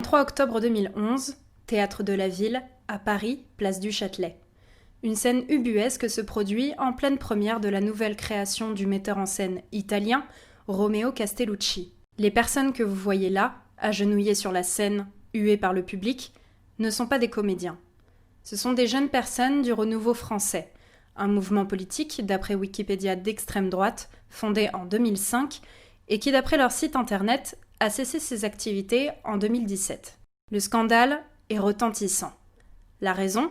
3 octobre 2011, Théâtre de la Ville, à Paris, place du Châtelet. Une scène ubuesque se produit en pleine première de la nouvelle création du metteur en scène italien Romeo Castellucci. Les personnes que vous voyez là, agenouillées sur la scène, huées par le public, ne sont pas des comédiens. Ce sont des jeunes personnes du Renouveau français, un mouvement politique, d'après Wikipédia, d'extrême droite, fondé en 2005 et qui, d'après leur site internet, a cessé ses activités en 2017. Le scandale est retentissant. La raison ?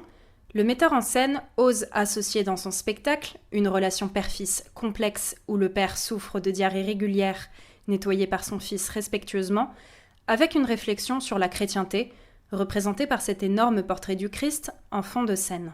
Le metteur en scène ose associer dans son spectacle une relation père-fils complexe où le père souffre de diarrhée régulière, nettoyée par son fils respectueusement, avec une réflexion sur la chrétienté, représentée par cet énorme portrait du Christ en fond de scène.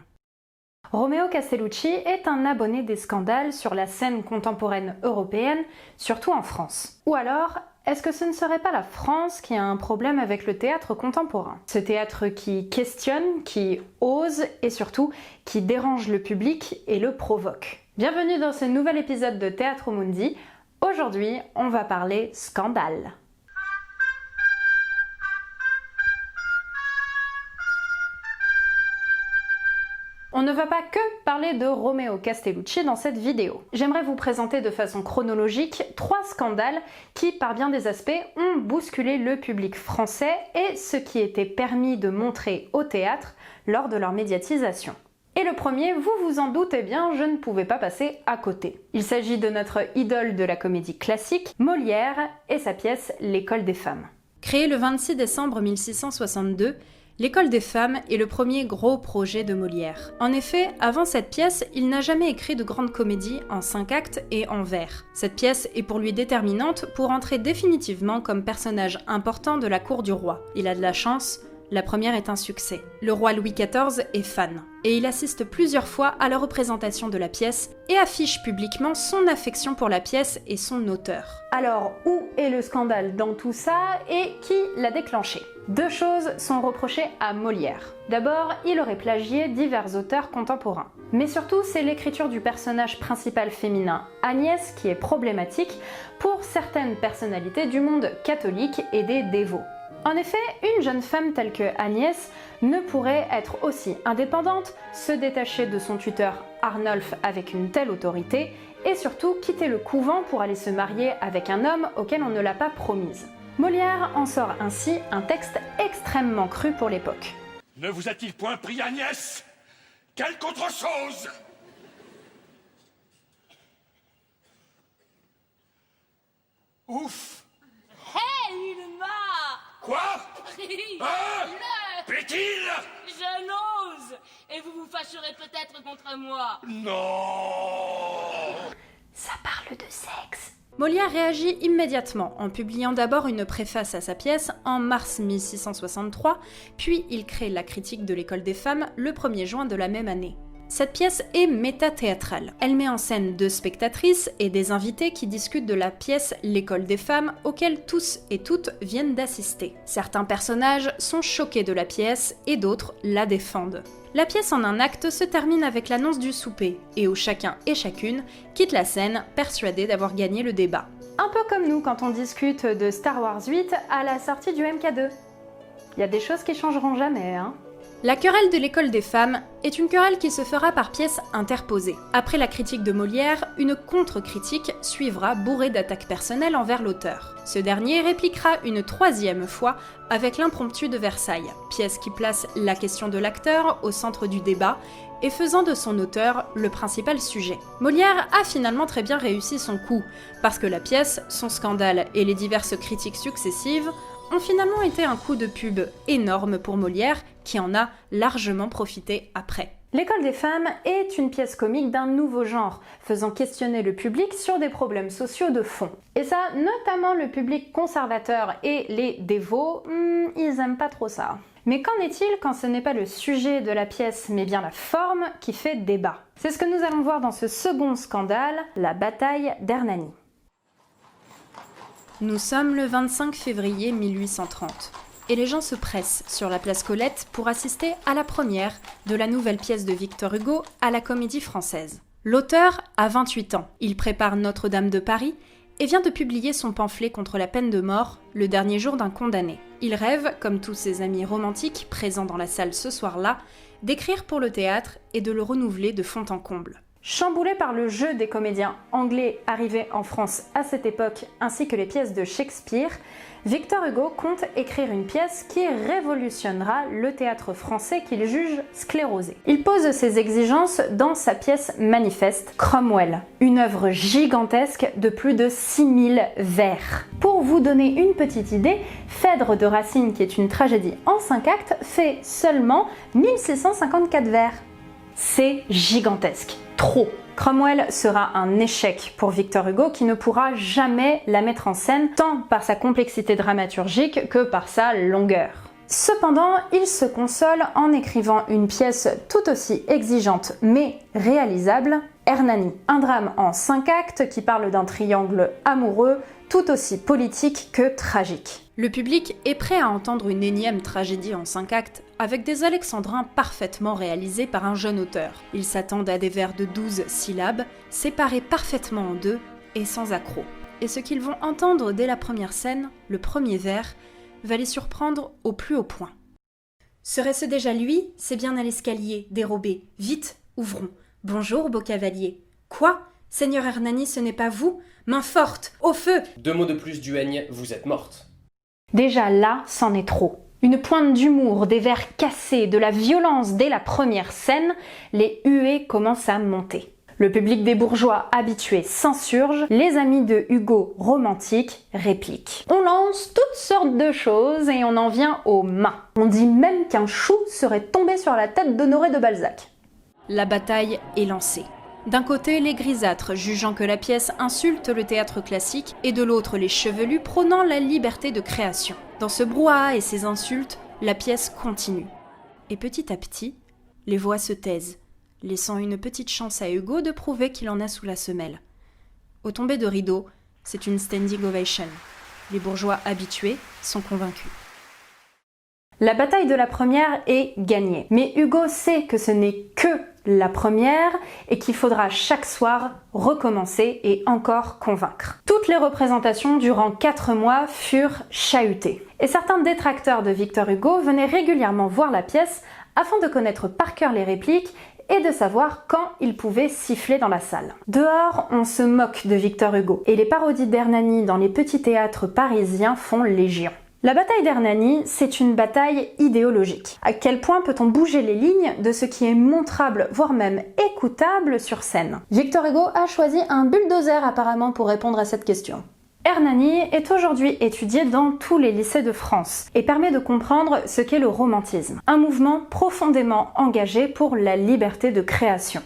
Romeo Castellucci est un abonné des scandales sur la scène contemporaine européenne, surtout en France. Ou alors, est-ce que ce ne serait pas la France qui a un problème avec le théâtre contemporain ? Ce théâtre qui questionne, qui ose et surtout qui dérange le public et le provoque. Bienvenue dans ce nouvel épisode de Teatro Mundi. Aujourd'hui, on va parler scandale. On ne va pas que parler de Romeo Castellucci dans cette vidéo. J'aimerais vous présenter de façon chronologique 3 scandales qui, par bien des aspects, ont bousculé le public français et ce qui était permis de montrer au théâtre lors de leur médiatisation. Et le premier, vous vous en doutez bien, je ne pouvais pas passer à côté. Il s'agit de notre idole de la comédie classique, Molière, et sa pièce L'École des femmes. Créée le 26 décembre 1662, L'École des femmes est le premier gros projet de Molière. En effet, avant cette pièce, il n'a jamais écrit de grande comédie en 5 actes et en vers. Cette pièce est pour lui déterminante pour entrer définitivement comme personnage important de la cour du roi. Il a de la chance, la première est un succès. Le roi Louis XIV est fan, et il assiste plusieurs fois à la représentation de la pièce et affiche publiquement son affection pour la pièce et son auteur. Alors, où est le scandale dans tout ça et qui l'a déclenché ? 2 choses sont reprochées à Molière. D'abord, il aurait plagié divers auteurs contemporains. Mais surtout, c'est l'écriture du personnage principal féminin, Agnès, qui est problématique pour certaines personnalités du monde catholique et des dévots. En effet, une jeune femme telle que Agnès ne pourrait être aussi indépendante, se détacher de son tuteur Arnulf avec une telle autorité, et surtout quitter le couvent pour aller se marier avec un homme auquel on ne l'a pas promise. Molière en sort ainsi un texte extrêmement cru pour l'époque. Ne vous a-t-il point pris Agnès ? Quelque autre chose ? Ouf ! Hé, il m'a Quoi ? pris Hein ? le... Plaît-il ? Je n'ose. Et vous vous fâcherez peut-être contre moi. Non ! Ça parle de sexe. Molière réagit immédiatement en publiant d'abord une préface à sa pièce en mars 1663, puis il crée la critique de l'École des femmes le 1er juin de la même année. Cette pièce est métathéâtrale. Elle met en scène 2 spectatrices et des invités qui discutent de la pièce L'École des femmes auquel tous et toutes viennent d'assister. Certains personnages sont choqués de la pièce et d'autres la défendent. La pièce en un acte se termine avec l'annonce du souper et où chacun et chacune quitte la scène persuadé d'avoir gagné le débat. Un peu comme nous quand on discute de Star Wars 8 à la sortie du MK2. Il y a des choses qui changeront jamais, hein. La querelle de l'École des femmes est une querelle qui se fera par pièces interposées. Après la critique de Molière, une contre-critique suivra bourrée d'attaques personnelles envers l'auteur. Ce dernier répliquera une 3e fois avec l'Impromptu de Versailles, pièce qui place la question de l'acteur au centre du débat et faisant de son auteur le principal sujet. Molière a finalement très bien réussi son coup, parce que la pièce, son scandale et les diverses critiques successives ont finalement été un coup de pub énorme pour Molière, qui en a largement profité après. L'École des femmes est une pièce comique d'un nouveau genre, faisant questionner le public sur des problèmes sociaux de fond. Et ça, notamment le public conservateur et les dévots, ils aiment pas trop ça. Mais qu'en est-il quand ce n'est pas le sujet de la pièce, mais bien la forme qui fait débat ? C'est ce que nous allons voir dans ce second scandale, la bataille d'Hernani. Nous sommes le 25 février 1830, et les gens se pressent sur la place Colette pour assister à la première de la nouvelle pièce de Victor Hugo à la Comédie Française. L'auteur a 28 ans, il prépare Notre-Dame de Paris et vient de publier son pamphlet contre la peine de mort, le dernier jour d'un condamné. Il rêve, comme tous ses amis romantiques présents dans la salle ce soir-là, d'écrire pour le théâtre et de le renouveler de fond en comble. Chamboulé par le jeu des comédiens anglais arrivés en France à cette époque, ainsi que les pièces de Shakespeare, Victor Hugo compte écrire une pièce qui révolutionnera le théâtre français qu'il juge sclérosé. Il pose ses exigences dans sa pièce manifeste, Cromwell, une œuvre gigantesque de plus de 6000 vers. Pour vous donner une petite idée, Phèdre de Racine, qui est une tragédie en 5 actes, fait seulement 1654 vers. C'est gigantesque. Trop. Cromwell sera un échec pour Victor Hugo qui ne pourra jamais la mettre en scène tant par sa complexité dramaturgique que par sa longueur. Cependant, il se console en écrivant une pièce tout aussi exigeante mais réalisable, Hernani, un drame en 5 actes qui parle d'un triangle amoureux tout aussi politique que tragique. Le public est prêt à entendre une énième tragédie en 5 actes avec des alexandrins parfaitement réalisés par un jeune auteur. Ils s'attendent à des vers de 12 syllabes, séparés parfaitement en deux et sans accroc. Et ce qu'ils vont entendre dès la première scène, le premier vers, va les surprendre au plus haut point. Serait-ce déjà lui? C'est bien à l'escalier, dérobé. Vite, ouvrons. Bonjour, beau cavalier. Quoi? Seigneur Hernani, ce n'est pas vous? Main forte, au feu! 2 mots de plus, Duègne, vous êtes morte. Déjà là, c'en est trop. Une pointe d'humour, des vers cassés, de la violence dès la première scène, les huées commencent à monter. Le public des bourgeois habitués s'insurge, les amis de Hugo romantiques répliquent. On lance toutes sortes de choses et on en vient aux mains. On dit même qu'un chou serait tombé sur la tête d'Honoré de Balzac. La bataille est lancée. D'un côté, les grisâtres, jugeant que la pièce insulte le théâtre classique, et de l'autre, les chevelus, prônant la liberté de création. Dans ce brouhaha et ces insultes, la pièce continue. Et petit à petit, les voix se taisent, laissant une petite chance à Hugo de prouver qu'il en a sous la semelle. Au tomber de rideau, c'est une standing ovation. Les bourgeois habitués sont convaincus. La bataille de la première est gagnée, mais Hugo sait que ce n'est que la première et qu'il faudra chaque soir recommencer et encore convaincre. Toutes les représentations durant 4 mois furent chahutées. Et certains détracteurs de Victor Hugo venaient régulièrement voir la pièce afin de connaître par cœur les répliques et de savoir quand il pouvait siffler dans la salle. Dehors, on se moque de Victor Hugo et les parodies d'Hernani dans les petits théâtres parisiens font légion. La bataille d'Hernani, c'est une bataille idéologique. À quel point peut-on bouger les lignes de ce qui est montrable, voire même écoutable sur scène? Victor Hugo a choisi un bulldozer apparemment pour répondre à cette question. Hernani est aujourd'hui étudié dans tous les lycées de France et permet de comprendre ce qu'est le romantisme, un mouvement profondément engagé pour la liberté de création.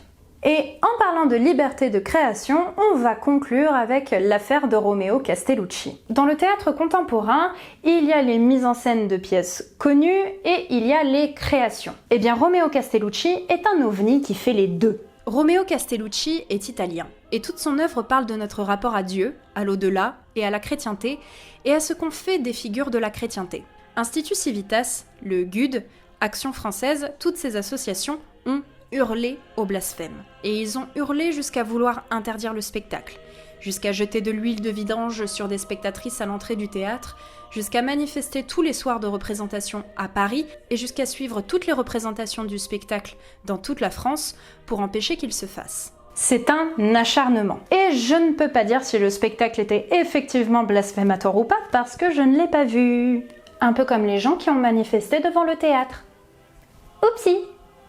Et en parlant de liberté de création, on va conclure avec l'affaire de Romeo Castellucci. Dans le théâtre contemporain, il y a les mises en scène de pièces connues et il y a les créations. Eh bien, Romeo Castellucci est un ovni qui fait les deux. Romeo Castellucci est italien, et toute son œuvre parle de notre rapport à Dieu, à l'au-delà et à la chrétienté, et à ce qu'on fait des figures de la chrétienté. Institut Civitas, le GUD, Action française, toutes ces associations ont hurlé au blasphème. Et ils ont hurlé jusqu'à vouloir interdire le spectacle, jusqu'à jeter de l'huile de vidange sur des spectatrices à l'entrée du théâtre, jusqu'à manifester tous les soirs de représentation à Paris et jusqu'à suivre toutes les représentations du spectacle dans toute la France pour empêcher qu'il se fasse. C'est un acharnement. Et je ne peux pas dire si le spectacle était effectivement blasphématoire ou pas parce que je ne l'ai pas vu. Un peu comme les gens qui ont manifesté devant le théâtre. Oupsie!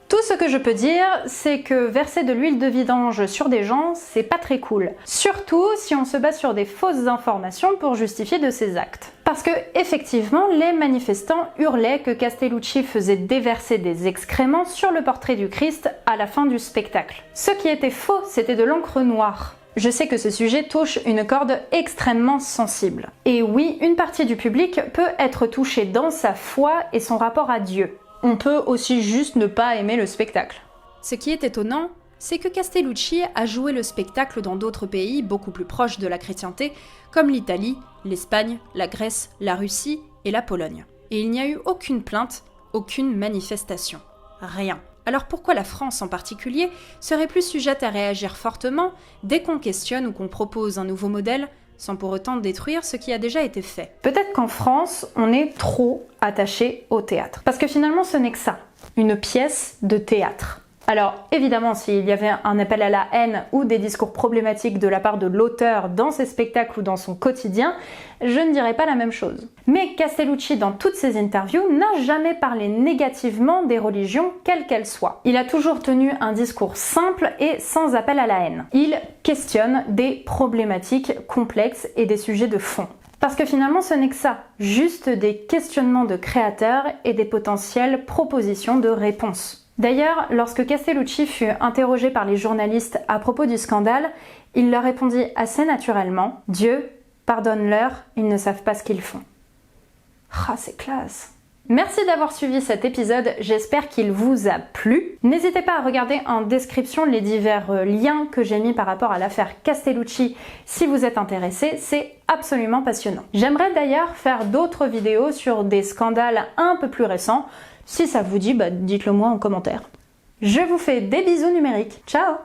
Tout ce que je peux dire, c'est que verser de l'huile de vidange sur des gens, c'est pas très cool. Surtout si on se base sur des fausses informations pour justifier de ces actes. Parce que, effectivement, les manifestants hurlaient que Castellucci faisait déverser des excréments sur le portrait du Christ à la fin du spectacle. Ce qui était faux, c'était de l'encre noire. Je sais que ce sujet touche une corde extrêmement sensible. Et oui, une partie du public peut être touchée dans sa foi et son rapport à Dieu. On peut aussi juste ne pas aimer le spectacle. Ce qui est étonnant, c'est que Castellucci a joué le spectacle dans d'autres pays beaucoup plus proches de la chrétienté, comme l'Italie, l'Espagne, la Grèce, la Russie et la Pologne. Et il n'y a eu aucune plainte, aucune manifestation. Rien. Alors pourquoi la France en particulier serait plus sujette à réagir fortement dès qu'on questionne ou qu'on propose un nouveau modèle, sans pour autant détruire ce qui a déjà été fait? Peut-être qu'en France, on est trop attaché au théâtre. Parce que finalement, ce n'est que ça, une pièce de théâtre. Alors évidemment, s'il y avait un appel à la haine ou des discours problématiques de la part de l'auteur dans ses spectacles ou dans son quotidien, je ne dirais pas la même chose. Mais Castellucci, dans toutes ses interviews, n'a jamais parlé négativement des religions, quelles qu'elles soient. Il a toujours tenu un discours simple et sans appel à la haine. Il questionne des problématiques complexes et des sujets de fond. Parce que finalement, ce n'est que ça, juste des questionnements de créateurs et des potentielles propositions de réponses. D'ailleurs, lorsque Castellucci fut interrogé par les journalistes à propos du scandale, il leur répondit assez naturellement « Dieu, pardonne-leur, ils ne savent pas ce qu'ils font. » Ah, c'est classe. Merci d'avoir suivi cet épisode, j'espère qu'il vous a plu. N'hésitez pas à regarder en description les divers liens que j'ai mis par rapport à l'affaire Castellucci si vous êtes intéressé, c'est absolument passionnant. J'aimerais d'ailleurs faire d'autres vidéos sur des scandales un peu plus récents. Si ça vous dit, dites-le moi en commentaire. Je vous fais des bisous numériques. Ciao!